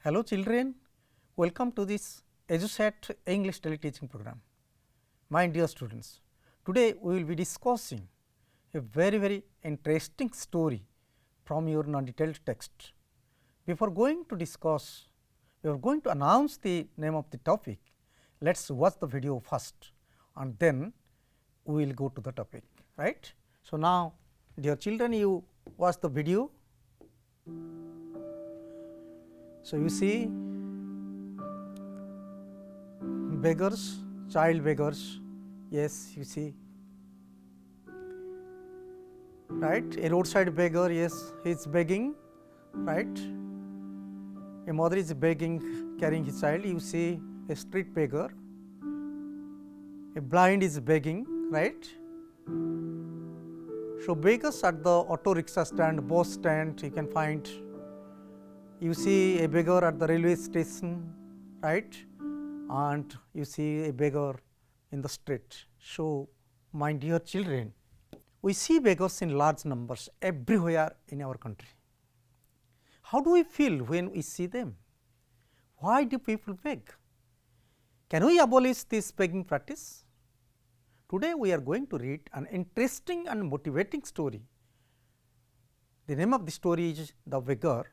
Hello children, welcome to this EduSat English daily teaching program. My dear students, today we will be discussing a very interesting story from your non-detailed text. Before going to discuss, we are going to announce the name of the topic. Let us watch the video first and then we will go to the topic, right. So, now dear children, you watch the video. So, you see beggars, child beggars, yes, you see, right, a roadside beggar, yes, he is begging, right, a mother is begging, carrying his child, you see a street beggar, a blind is begging, right. So, beggars at the auto rickshaw stand, bus stand, you can find. You see a beggar at the railway station, right, and you see a beggar in the street. So, my dear children, we see beggars in large numbers everywhere in our country. How do we feel when we see them? Why do people beg? Can we abolish this begging practice? Today, we are going to read an interesting and motivating story. The name of the story is The Beggar.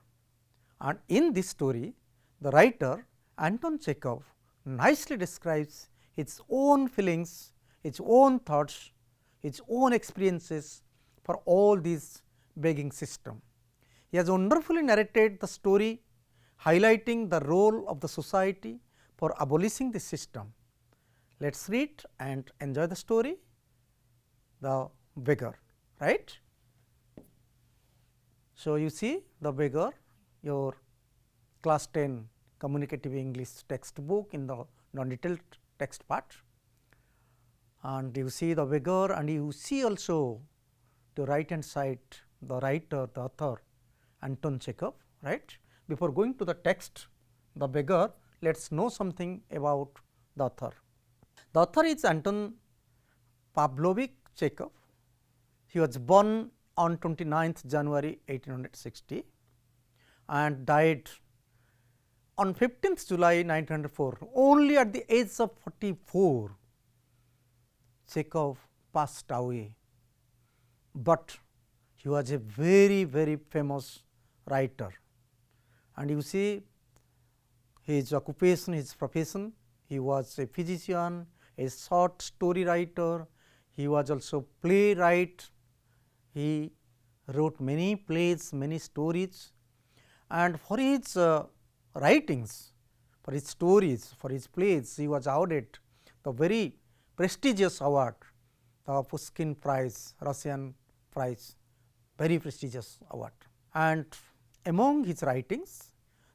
And in this story, the writer Anton Chekhov nicely describes his own feelings, his own thoughts, his own experiences for all these begging system. He has wonderfully narrated the story, highlighting the role of the society for abolishing the system. Let us read and enjoy the story, The Beggar, right. So, you see The Beggar, your class 10 communicative English textbook in the non-detailed text part, and you see The Beggar, and you see also the right hand side the writer, the author Anton Chekhov, right. Before going to the text The Beggar, let us know something about the author. The author is Anton Pavlovich Chekhov. He was born on 29th January 1860 and died on 15th July 1904. Only at the age of 44, Chekhov passed away, but he was a very famous writer. And you see his occupation, his profession, he was a physician, a short story writer, he was also playwright, he wrote many plays, many stories, and for his writings, for his stories, for his plays, he was awarded the very prestigious award, the Pushkin Prize, Russian prize, very prestigious award. And among his writings,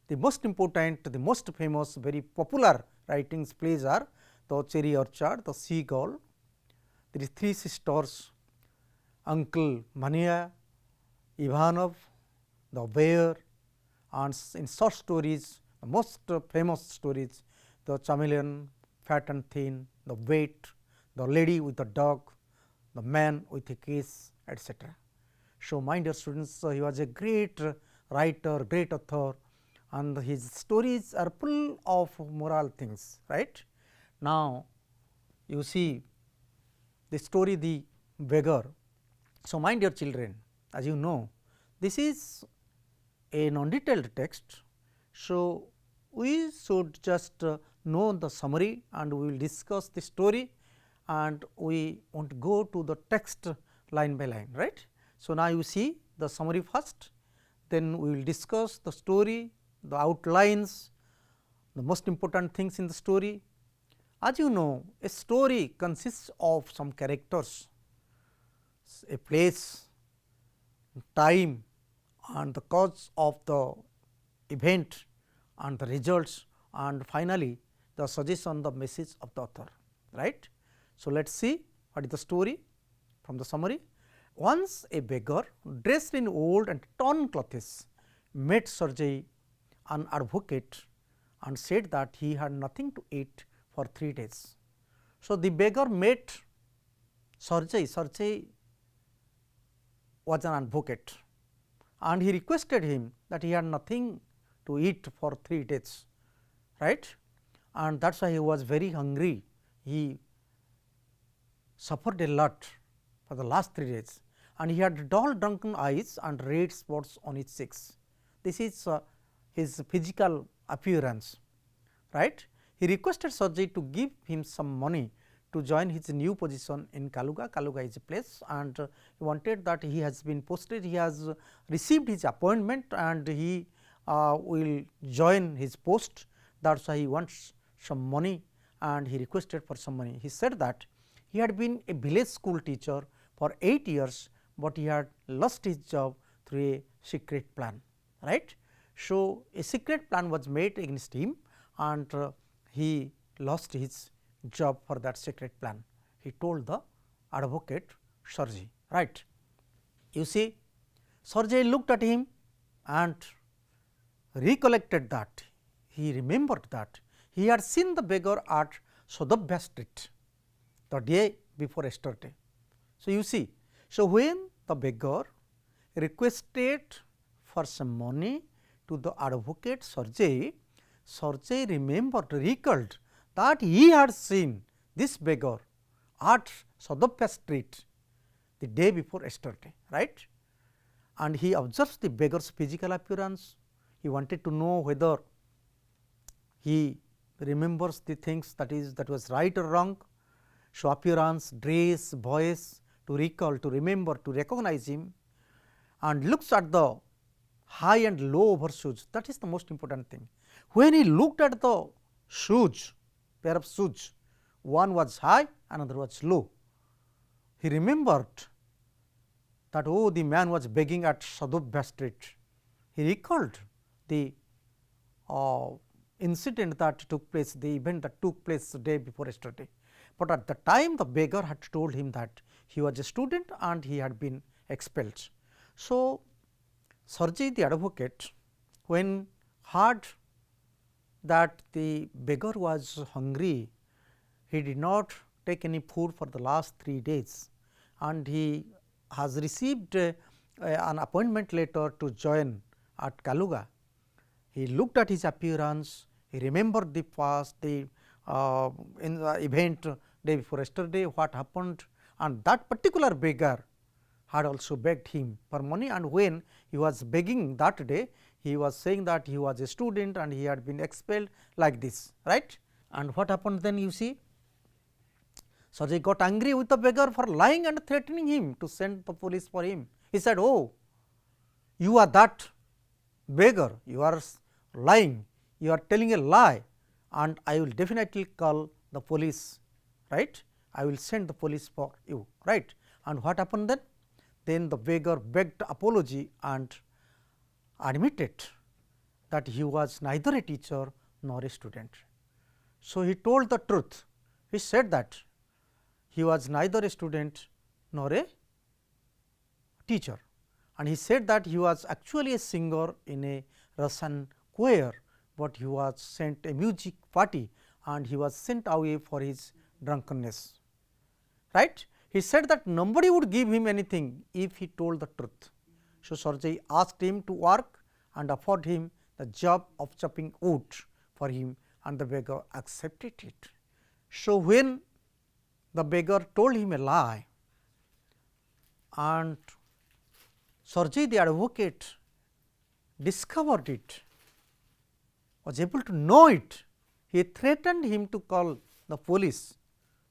the most important, the most famous, very popular writings, plays are The Cherry Orchard, The Seagull, there is Three Sisters, Uncle Mania, Ivanov, The Bear, and in short stories, the most famous stories, The Chameleon, Fat and Thin, The Wait, The Lady with the Dog, The Man with a Case, etc. So, my dear students, he was a great writer, great author, and his stories are full of moral things, right. Now, you see the story The Beggar. So, my dear children, as you know, this is a non-detailed text. So, we should just know the summary and we will discuss the story, and we want to go to the text line by line, right. So, now you see the summary first, then we will discuss the story, the outlines, the most important things in the story. As you know, a story consists of some characters, a place, time, and the cause of the event and the results, and finally, the suggestion, the message of the author, right. So, let us see what is the story from the summary. Once a beggar dressed in old and torn clothes met Sergei, an advocate, and said that he had nothing to eat for 3 days. So, the beggar met Sergei. Sergei was an advocate, and he requested him that he had nothing to eat for 3 days, right, and that is why he was very hungry. He suffered a lot for the last 3 days, and he had dull drunken eyes and red spots on his cheeks. This is his physical appearance, right. He requested Sarji to give him some money to join his new position in Kaluga. Kaluga is a place, and he wanted that he has been posted, he has received his appointment and he will join his post. That is why he wants some money and he requested for some money. He said that he had been a village school teacher for 8 years, but he had lost his job through a secret plan, right. So, a secret plan was made against him and he lost his job for that secret plan. He told the advocate Sarji, right. You see, Sarji looked at him and recollected that, he remembered that he had seen the beggar at Sodabhya street the day before yesterday. So, you see, so when the beggar requested for some money to the advocate Sarji, Sarji remembered, recalled that he had seen this beggar at Sodabhya street the day before yesterday, right. And he observes the beggar's physical appearance. He wanted to know whether he remembers the things that was right or wrong. So, appearance, dress, voice, to recall, to remember, to recognize him, and looks at the high and low overshoes. That is the most important thing. When he looked at the shoes, pair of shoes, one was high, another was low. He remembered that, oh, the man was begging at Sadhubhya street. He recalled the incident that took place, the event that took place the day before yesterday. But at the time the beggar had told him that he was a student and he had been expelled. So, Sarji the advocate, when heard that the beggar was hungry, he did not take any food for the last 3 days and he has received an appointment letter to join at Kaluga. He looked at his appearance, he remembered the past, in the event day before yesterday, what happened, and that particular beggar had also begged him for money, and when he was begging that day, he was saying that he was a student and he had been expelled like this, right. And what happened then, you see, Sarji got angry with the beggar for lying and threatening him to send the police for him. He said, oh, you are that beggar, you are lying, you are telling a lie, and I will definitely call the police, right. I will send the police for you, right. And what happened then? Then the beggar begged apology and admitted that he was neither a teacher nor a student. So, he told the truth. He said that he was neither a student nor a teacher, and he said that he was actually a singer in a Russian choir, but he was sent a music party and he was sent away for his drunkenness, right. He said that nobody would give him anything if he told the truth. So, Sarji asked him to work and offered him the job of chopping wood for him, and the beggar accepted it. So, when the beggar told him a lie and Sarji the advocate discovered it, was able to know it, he threatened him to call the police,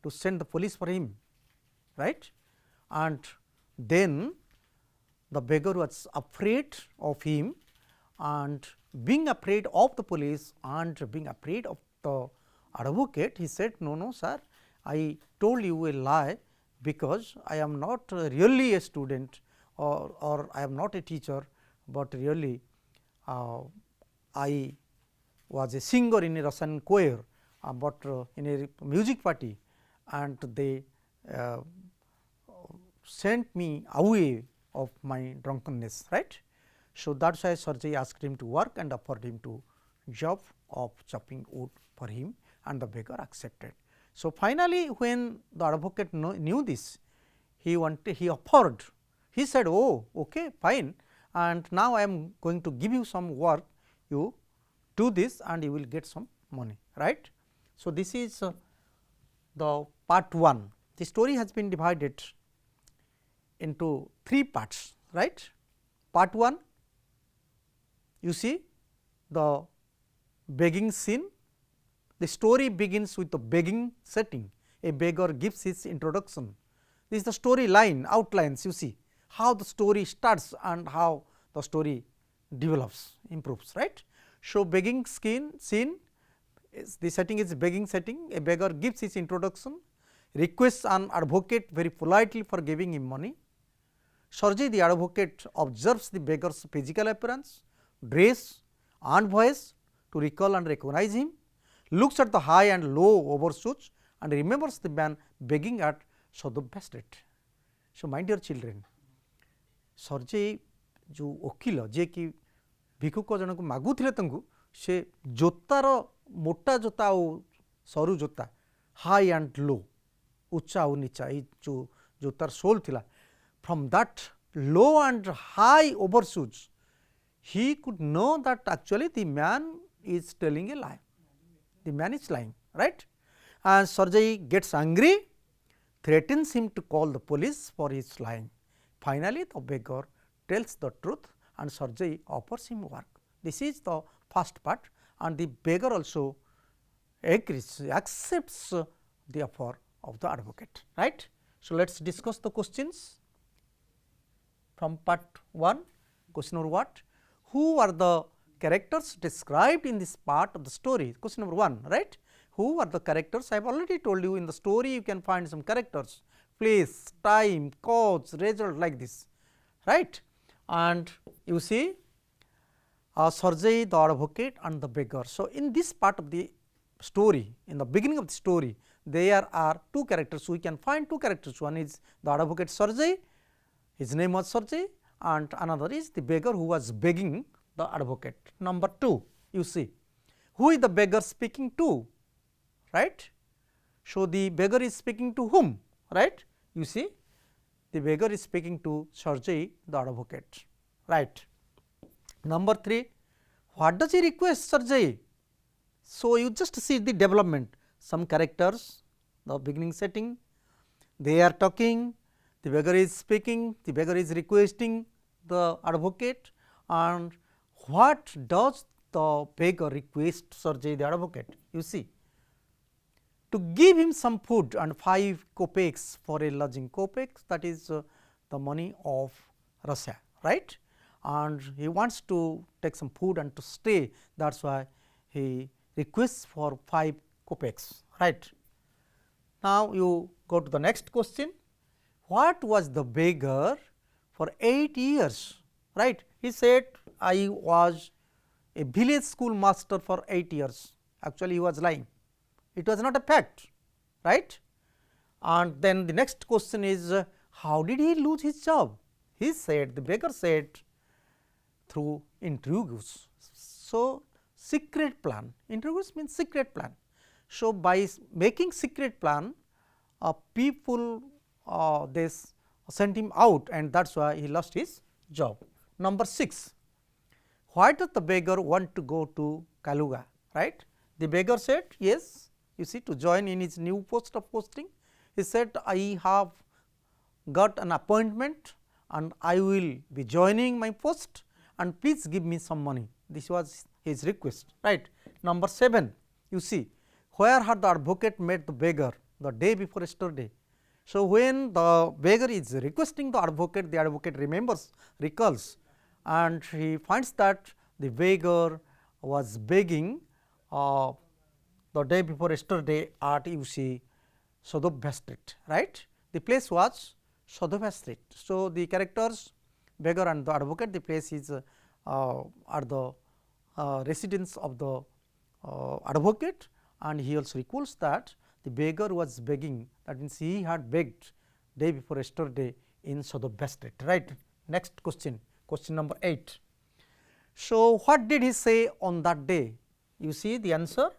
to send the police for him, right. And then the beggar was afraid of him, and being afraid of the police and being afraid of the advocate, he said, no, no, sir, I told you a lie because I am not really a student or I am not a teacher, but really I was a singer in a Russian choir, but in a music party, and they sent me away of my drunkenness, right. So, that is why Sarji asked him to work and offered him to job of chopping wood for him, and the beggar accepted. So, finally, when the advocate knew this, he offered, he said, oh, okay, fine, and now I am going to give you some work, you do this and you will get some money, right. So, this is the part 1. The story has been divided into 3 parts, right. Part 1, you see the begging scene. The story begins with the begging setting. A beggar gives his introduction. This is the story line, outlines, you see how the story starts and how the story develops, improves, right. So, begging scene is the setting is begging setting. A beggar gives his introduction, requests an advocate very politely for giving him money. Sergei the advocate observes the beggar's physical appearance, dress and voice to recall and recognize him, looks at the high and low overshoes and remembers the man begging at Sodobya street. So, my dear children, Sergei जो वकील जे कि भिक्षुक जनक मागुले से जोतार मोटा जोता और सरू जोता हाई एंड लो उच्चा और नीचा ये जो जोतार सोल थिला from that low and high over shoes he could know that actually the man is telling a lie, the man is lying, right. And Sergei gets angry, threatens him to call the police for his lying. Finally, the beggar tells the truth and Sergei offers him work. This is the first part and the beggar also agrees, accepts the offer of the advocate, right. So, let us discuss the questions from part 1. Question number what? Who are the characters described in this part of the story? Question number 1, right. Who are the characters? I have already told you in the story you can find some characters, place, time, cause, result like this, right. And you see Sergei the advocate and the beggar. So, in this part of the story, in the beginning of the story, there are 2 characters. We can find 2 characters. One is the advocate Sergei, his name was Sergei, and another is the beggar who was begging the advocate. Number 2, you see who is the beggar speaking to, right. So, the beggar is speaking to whom, right. You see the beggar is speaking to Sergei the advocate, right. Number 3, what does he request Sergei? So, you just see the development, some characters, the beginning setting, they are talking, the beggar is speaking, the beggar is requesting the advocate, and what does the beggar request Sergei the advocate? You see, to give him some food and 5 kopecks for a lodging. Kopecks, that is the money of Russia, right, and he wants to take some food and to stay, that is why he requests for 5 kopecks, right. Now, you go to the next question. What was the beggar for 8 years, right. He said I was a village school master for 8 years, actually he was lying, it was not a fact, right. And then the next question is how did he lose his job? He said, the beggar said, through intrigues. So, secret plan, intrigues means secret plan. So, by making secret plan, people they sent him out and that is why he lost his job. Number 6, why does the beggar want to go to Kaluga, right? The beggar said yes, you see, to join in his new post of posting. He said I have got an appointment and I will be joining my post and please give me some money. This was his request, right. Number 7, you see, where had the advocate met the beggar? The day before yesterday. So, when the beggar is requesting the advocate remembers, recalls, and he finds that the beggar was begging the day before yesterday at, you see, Sodobya street, right. The place was Sodobya street. So, the characters beggar and the advocate, the place is at the residence of the advocate, and he also recalls that the beggar was begging, that means he had begged day before yesterday in Sodobya street, right. Next question, question number 8. So, what did he say on that day? You see the answer,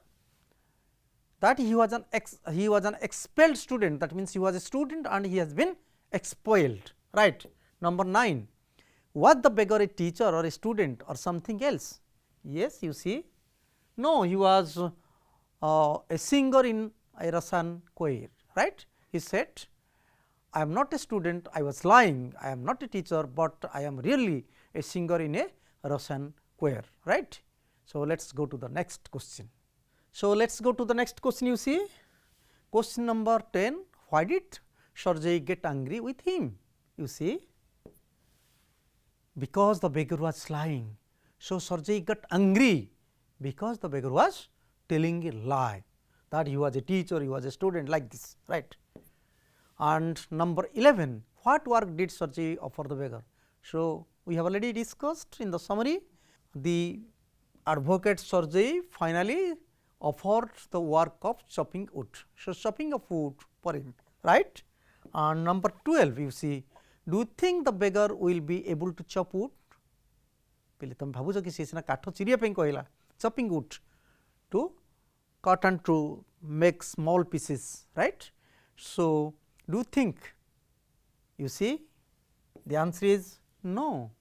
that he was an expelled student, that means he was a student and he has been expelled, right. Number 9, was the beggar a teacher or a student or something else? Yes, you see, No, he was a singer in a Russian choir, right. He said, I am not a student, I was lying, I am not a teacher, but I am really a singer in a Russian choir, right. So, let us go to the next question. So, let us go to the next question. You see, question number 10, why did Sergei get angry with him? You see, because the beggar was lying. So, Sergei got angry because the beggar was telling a lie, that he was a teacher, he was a student, like this, right. And number 11, what work did Sergei offer the beggar? So, we have already discussed in the summary, the advocate Sergei finally offered the work of chopping wood. So, chopping of wood for him, right. And number 12, you see, do you think the beggar will be able to chop wood? पहले तुम भावुच कि सीना काठ चिरिया कहला chopping wood to cut and to make small pieces, right. So, do you think? You see, the answer is no,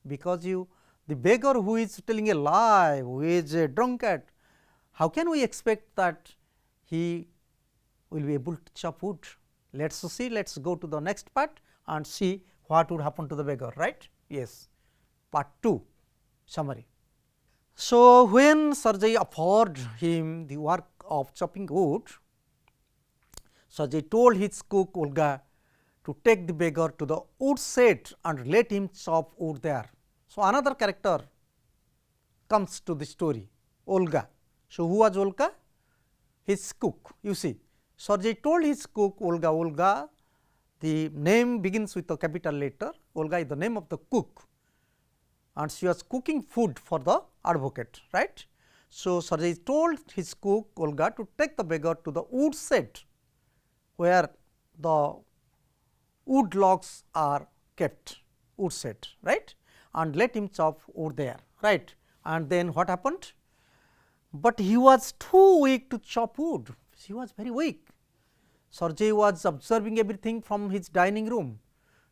because the beggar who is telling a lie, who is a drunkard, how can we expect that he will be able to chop wood? Let us see, let us go to the next part and see what would happen to the beggar, right. Yes, part 2 summary. So, when Sergei offered him the work of chopping wood, Sergei told his cook Olga to take the beggar to the wood shed and let him chop wood there. So, another character comes to the story, Olga. So, who was Olga? His cook. You see, Sergei told his cook Olga, Olga, the name begins with a capital letter, Olga is the name of the cook, and she was cooking food for the advocate, right. So, Sergei told his cook Olga to take the beggar to the wood shed where the wood logs are kept, wood shed, right, and let him chop wood there, right. And then what happened? But he was too weak to chop wood, he was very weak. Sergei was observing everything from his dining room.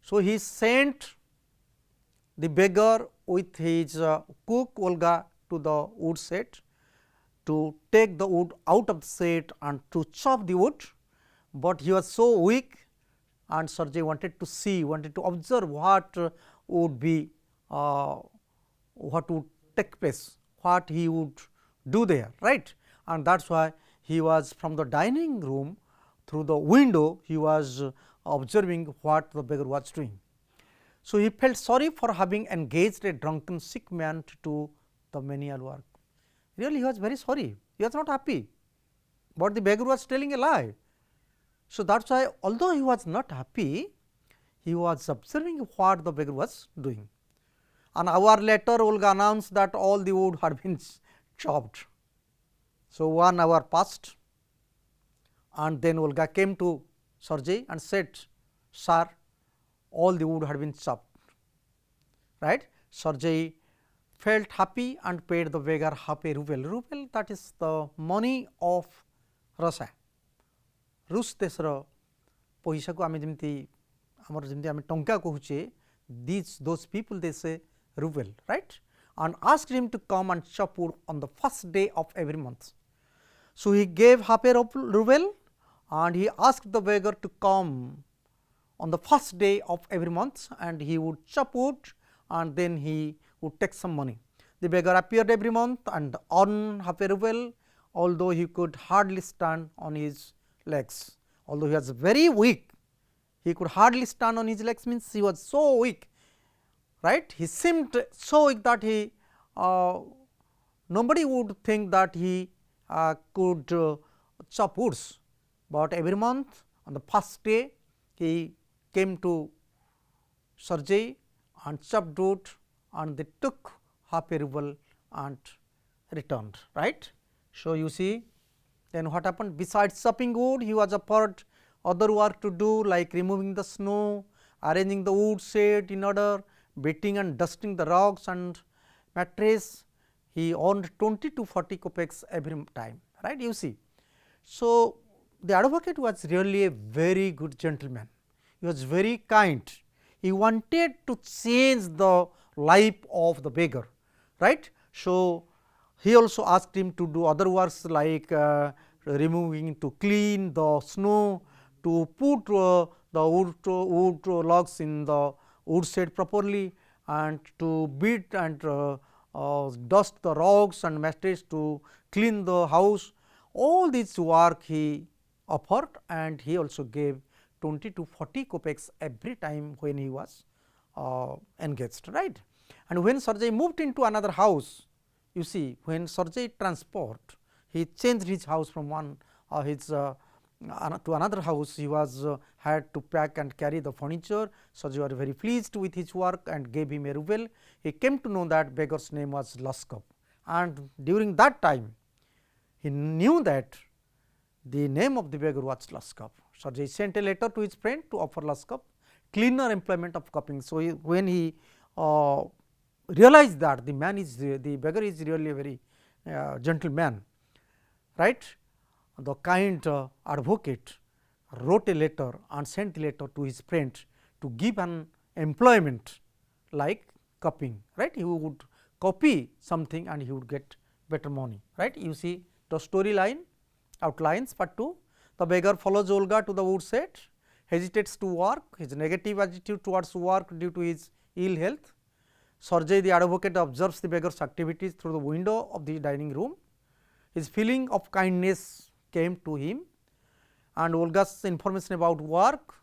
So, he sent the beggar with his cook Olga to the wood shed to take the wood out of the shed and to chop the wood, but he was so weak and Sergei wanted to see, wanted to observe what would be, what would take place, what he would do there, right. And that is why he was from the dining room through the window, he was observing what the beggar was doing. So, he felt sorry for having engaged a drunken sick man to do the menial work. Really, he was very sorry, he was not happy, but the beggar was telling a lie. So, that is why although he was not happy, he was observing what the beggar was doing. An hour later, Olga announced that all the wood had been chopped. So, 1 hour passed and then Olga came to Sergei and said, sir, all the wood had been chopped, right. Sergei felt happy and paid the beggar half a ruble. Ruble, that is the money of Russia. Rus desar paisa ko ame jemti amar jemti ame tonka kohuche, those people they say ruble, right, and asked him to come and chop wood on the first day of every month. So, he gave half a ruble and he asked the beggar to come on the first day of every month and he would chop wood and then he would take some money. The beggar appeared every month and earned half a ruble, although he could hardly stand on his legs. Although he was very weak, he could hardly stand on his legs, means he was so weak, right. He seemed so weak that he nobody would think that he could chop woods, but every month on the first day he came to Sergei and chopped wood and they took half a ruble and returned, right. So, you see, then what happened? Besides chopping wood, he was offered other work to do, like removing the snow, arranging the wood shed in order, beating and dusting the rocks and mattress. He earned 20 to 40 kopecks every time, right. You see. So, the advocate was really a very good gentleman, he was very kind, he wanted to change the life of the beggar, right. So, he also asked him to do other works like removing, to clean the snow, to put the wood logs in the wood shed properly, and to beat and dust the rocks and mattress, to clean the house. All this work he offered, and he also gave 20 to 40 kopecks every time when he was engaged, right. And when Sergei moved into another house, you see, when Sergei transport, he changed his house from one to another house. He was had to pack and carry the furniture. Sergei was very pleased with his work and gave him a ruble. He came to know that beggar's name was Laskov, and during that time he knew that the name of the beggar was Laskov. Sergei sent a letter to his friend to offer Laskov cleaner employment of copying. So, when he realized that the beggar is really a very gentle man, right. The kind advocate wrote a letter and sent the letter to his friend to give an employment like copying, right. He would copy something and he would get better money, right. You see the storyline outlines. Part 2. The beggar follows Olga to the woodshed, hesitates to work, his negative attitude towards work due to his ill health. Sergei the advocate observes the beggar's activities through the window of the dining room. His feeling of kindness came to him, and Olga's information about work,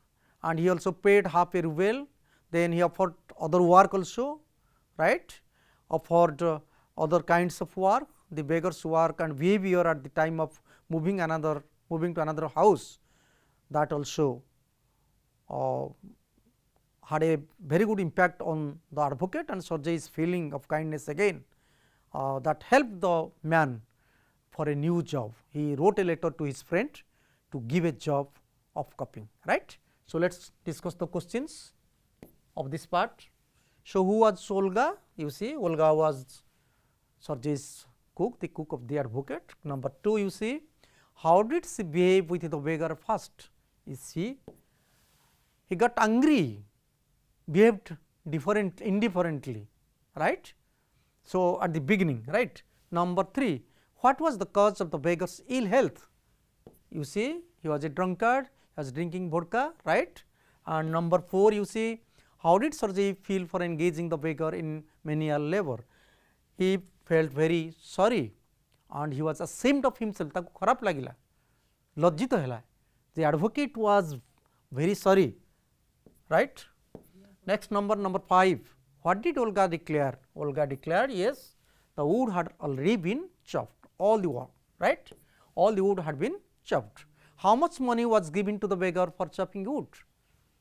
and he also paid half a ruble. Then he offered other work also, right, offered other kinds of work. The beggar's work and behavior at the time of moving to another house, that also had a very good impact on the advocate, and Sergei's feeling of kindness again that helped the man for a new job. He wrote a letter to his friend to give a job of copying, right. So, let us discuss the questions of this part. So, who was Olga? You see, Olga was Sergei's cook, the cook of the advocate. Number 2, you see, how did she behave with the beggar first? Is he got angry, behaved indifferently, right. So, at the beginning, right. Number 3, what was the cause of the beggar's ill health? You see, he was a drunkard, he was drinking vodka, right. And number 4, you see, how did Sergei feel for engaging the beggar in menial labor? He felt very sorry and he was ashamed of himself. ताको खराब लागिला, लज्जित हैला. The advocate was very sorry, right. Next number 5. What did Olga declare? Olga declared, yes, the wood had already been chopped, all the wood, right. All the wood had been chopped. How much money was given to the beggar for chopping wood?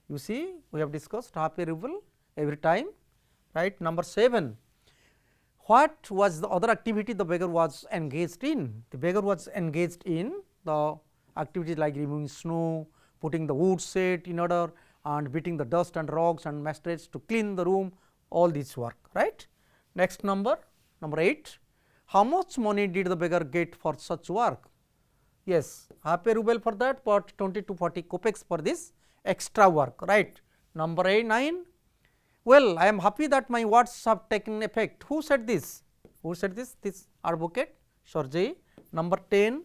You see, we have discussed half a ruble every time, right. Number 7. What was the other activity the beggar was engaged in? The beggar was engaged in the activities like removing snow, putting the wood shed in order, and beating the dust and rocks and mattress to clean the room, all this work, right. Next number 8. How much money did the beggar get for such work? Yes, half a ruble for that, but 20 to 40 kopecks for this extra work, right. Number 9. Well, I am happy that my words have taken effect. Who said this? Who said this? This advocate, Sergei. Number 10.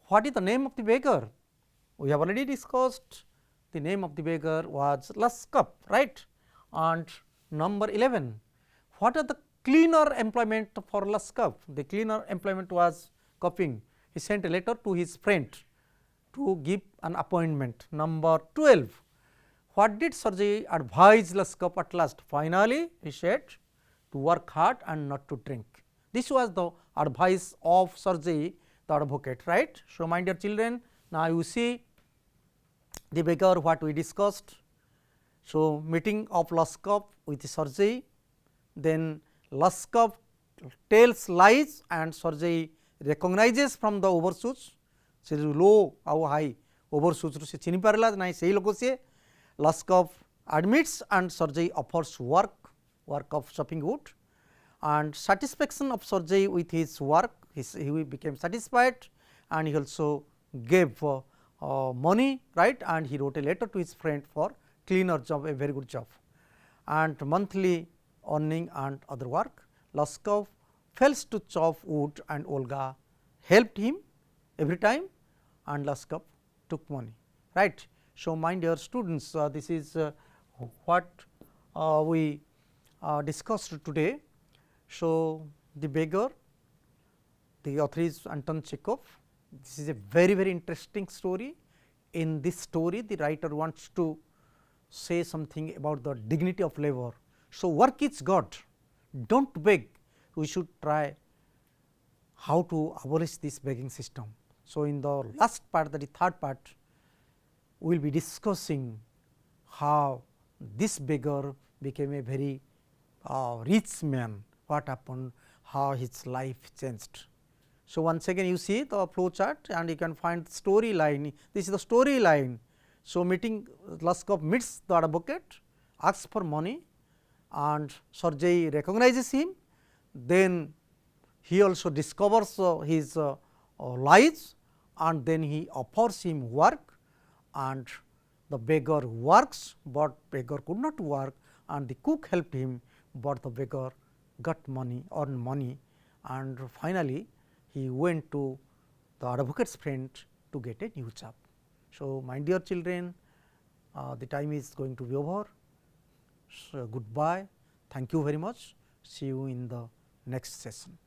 What is the name of the beggar? We have already discussed. The name of the beggar was Laskov, right. And number 11. What are the cleaner employment for Laskov? The cleaner employment was copying. He sent a letter to his friend to give an appointment. Number 12. What did Sergei advise Laskov at last? Finally, he said to work hard and not to drink. This was the advice of Sergei, the advocate, right. So, my dear children, now you see the beggar what we discussed. So, meeting of Laskov with Sergei, then Laskov tells lies and Sergei recognizes from the overshoes. से low ଆଉ high overshoes ରୁ से ଚିହ୍ନି ପାରିଲା ନାହିଁ ସେହି ଲୋକ ସିଏ. Laskov admits and Sergei offers work of chopping wood, and satisfaction of Sergei with his work, he became satisfied, and he also gave money, right, and he wrote a letter to his friend for cleaner job, a very good job, and monthly earning and other work. Laskov fails to chop wood and Olga helped him every time and Laskov took money, right. So, my dear students, this is what we discussed today. So, the beggar, the author is Anton Chekhov. This is a very interesting story. In this story, the writer wants to say something about the dignity of labor. So, work is God, do not beg. We should try how to abolish this begging system. So, in the last part, that is third part, we will be discussing how this beggar became a very rich man, what happened, how his life changed. So, once again you see the flow chart and you can find story line. This is the story line. So, Laskov meets the advocate, asks for money and Sergei recognizes him. Then he also discovers his lies and then he offers him work and the beggar works, but beggar could not work and the cook helped him, but the beggar got money, earned money and finally, he went to the advocate's friend to get a new job. So, my dear children, the time is going to be over. So, goodbye. Thank you very much. See you in the next session.